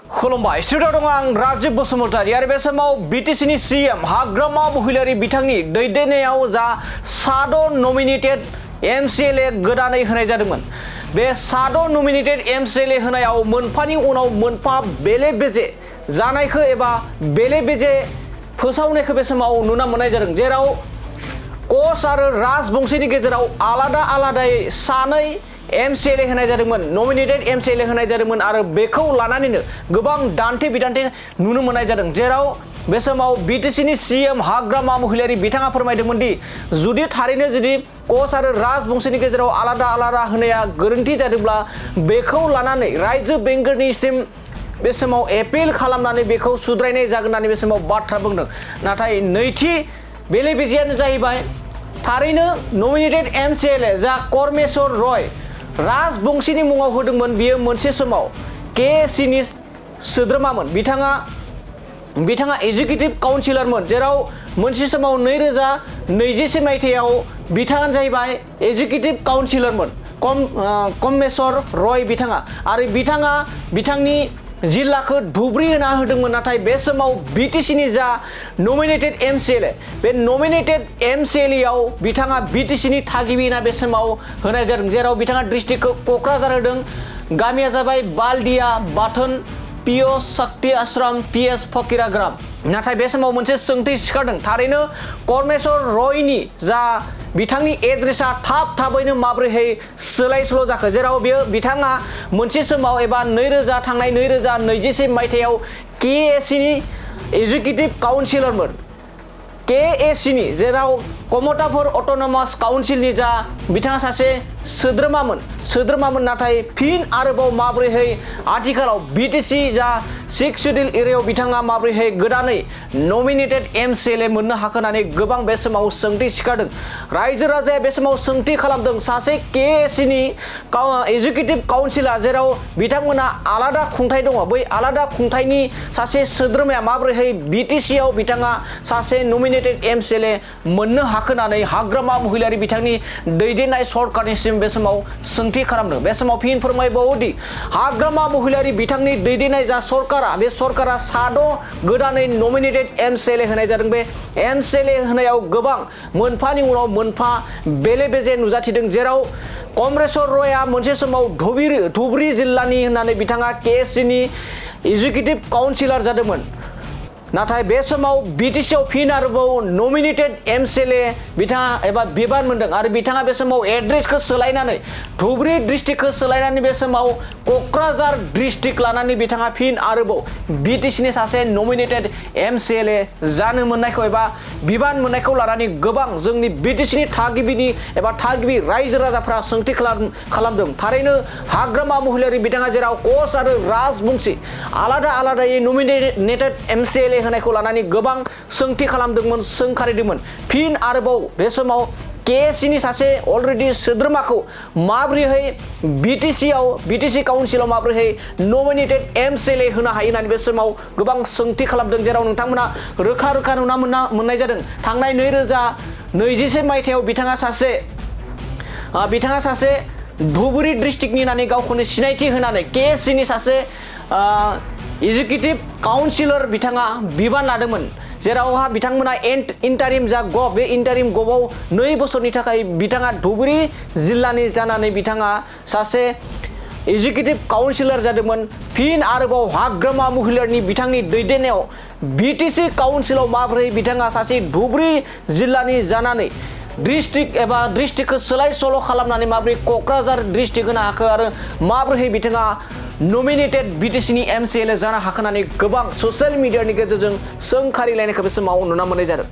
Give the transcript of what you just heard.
खुलुमबाय स्टुडिअ दं आं राजीव बसुमतारी आरो बे समाव बिटिसिनि सीएम हाग्रामा महिलारि बिथांनि दैदेननायाव जा साद' नमिनेटेड एमसिएलए गोदानै होनाय जादोंमोन। बे साद' नमिनेटेड एमसिएलए होनायाव मोनफानि उनाव मोनफा बेले बेजे जानायखौ एबा बेले बेजे फोसावनायखौ बे समाव नुनो मोननाय जादों, जेराव कच आरो राजबंशीनि गेजेराव आलादा आलादायै सानै एमसिएलए होनाय जादोंमोन, नमिनेटेड एमसिएलए होनाय जादोंमोन आरो बेखौ लानानैनो गोबां दान्थे बिदान्थे नुनो मोननाय जादों, जेराव बे समाव बिटिसिनि सीएम हाग्रामा महिलारि बिथाङा फोरमायदोंमोन दि जुदि थारैनो जुदि कच आरो राजबंशीनि गेजेराव आलादा आलादा होनाया गोरोन्थि जादोंब्ला बेखौ लानानै रायजो बेंगिरिनिसिम बे समाव एपिल खालामनानै बेखौ सुद्रायनाय जागोन होननानै बे समाव बाथ्रा बुंदों। नाथाय नैथि बेले बेजेयानो जाहैबाय थारैनो नमिनेटेड एमसिएलए जा करमेश्वर रय राजबंशीनि मुङाव होदोंमोन, बियो मोनसे समाव केएससिनि सोद्रोमामोन। बिथाङा एजुकेटिभ काउन्सिलरमोन, जेराव मोनसे समाव 2021 मायथाइयाव बिथाङानो जाहैबाय एजुकेटिभ काउन्सिलरमोन करमेश्वर रय बिथाङा, आरो बिथाङा बिथांनि जिल्लाखौ धुब्री होना होदोंमोन। नाथाय बे समाव बिटिसिनि जा नमिनेटेड एमसिएलए बे नमिनेटेड एमसिएलएआव बिथाङा बिटिसिनि थागिबि होना बे समाव होनाय जादों, जेराव बिथाङा डिस्ट्रिक्टखौ क'क्राझार होदों। गामिया जाबाय बालदिया बाथोन पिअ शक्ति आश्रम पिएस फकीराग्राम। नाथाय बे समाव मोनसे सोंथि सिखारदों, थारैनो करमेश्वर रयनि जा बिथांनि एड्रेसा थाबैनो माबोरैहाय सोलाय सोल' जाखो, जेराव बिथाङा मोनसे समाव एबा 2021 मायथाइयाव केएससिनि एजुकेटिभ काउन्सिलरमोन, केएससिनि जेराव कमतापुर अट'नमास काउन्सिलनि जा बिथाङा सासे सोद्रोमामोन। नाथाय फिन आरोबाव माबोरैहाय आथिखालाव बिटिसि जा 6 सिडिउल एरियायाव बिथाङा माबोरैहाय गोदानै नमिनेटेड एमसिएलए मोननो हाखो होननानै गोबां बे समाव सोंथि सिखारदों। रायजो राजाया बे समाव सोंथि खालामदों, सासे केएससिनि एजुकेटिभ काउन्सिलर जेराव बिथांमोना आलादा खुंथाय दङ, बै आलादा खुंथायनि सासे सोद्रोमाया माबोरैहाय बिटिसिआव बिथाङा सासे नमिनेटेड एमसिएलए मोननो हाखो होननानै हाग्रामा महिलारि बिथांनि दैदेननाय सरकारनिसिम बे समाव सोंथि खालामदों। बे समाव फिन फोरमायबावोदि हाग्रामा महिलारि बिथांनि दैदेननाय जा बे सरकारा साद' गोदानै नमिनेटेड एमसिएलए होनाय जादों। बे एमसिएलए होनायाव गोबां मोनफानि उनाव मोनफा बेले बेजे नुजाथिदों, जेराव करमेश्वर रयआ मोनसे समाव धुब्री जिल्लानि होननानै बिथाङा केएससिनि एजुकेटिभ काउन्सिलर जादोंमोन। नाथाय बे समाव बिटिसिआव फिन आरोबाव नमिनेटेड एमसिएलए बिथाङा एबा बिबान मोनदों, आरो बिथाङा बे समाव एड्रेसखौ सोलायनानै धुब्री डिस्ट्रिक्टखौ सोलायनानै बे समाव क'क्राझार डिस्ट्रिक्ट लानानै बिथाङा फिन आरोबाव बिटिसिनि सासे नमिनेटेड एमसिएलए जानो मोननायखौ एबा बिबान मोननायखौ लानानै गोबां जोंनि बिटिसिनि थागिबि रायजो राजाफ्रा सोंथि खालामदों। थारैनो हाग्रामा महिलारि बिथाङा जेराव कच आरो राजबंशी आलादा आलादायै नमिनेटेड एमसिएलए होनायखौ लानानै गोबां सोंथि खालामदोंमोन, सोंखारिदोंमोन। फिन आरोबाव बे समाव केएससिनि सासे अलरेडि सोद्रोमाखौ माबोरैहाय बिटिसि काउन्सिलाव माबोरैहाय नमिनेटेड एमसिएलए होनो हायो होननानै बे समाव गोबां सोंथि खालामदों, जेराव नोंथांमोना रोखा नुना मोननाय जादों। थांनाय 2021 मायथाइयाव बिथाङा सासे धुब्री डिस्ट्रिक्टनि होननानै गावखौनो सिनायथि होनानै केएससिनि सासे एजुकेटिभ काउन्सिलर बिथाङा बिबान लादोंमोन, जेरावहा बिथांमोना इन्टारिम जा गभ बे इन्टारिम गभआव 2 बोसोरनि थाखाय बिथाङा धुब्री जिल्लानि जानानै बिथाङा सासे एजुकेटिभ काउन्सिलर जादोंमोन। फिन आरोबाव हाग्रामा महिलारिनि बिथांनि दैदेननायाव बिटिसि काउन्सिलाव माबोरै बिथाङा सासे धुब्री जिल्लानि जानानै डिस्ट्रिक्टखौ सोलाय सोल' खालामनानै माबोरै क'क्राझार डिस्ट्रिक्ट होनो हाखो, आरो माबोरैहाय बिथाङा नमिनेटेड बिटिसिनि एमसिएलए जानो हाखो होननानै गोबां ससियेल मिडियानि गेजेरजों सोंखारिलायनायखौ बे समाव नुनो मोननाय जादों।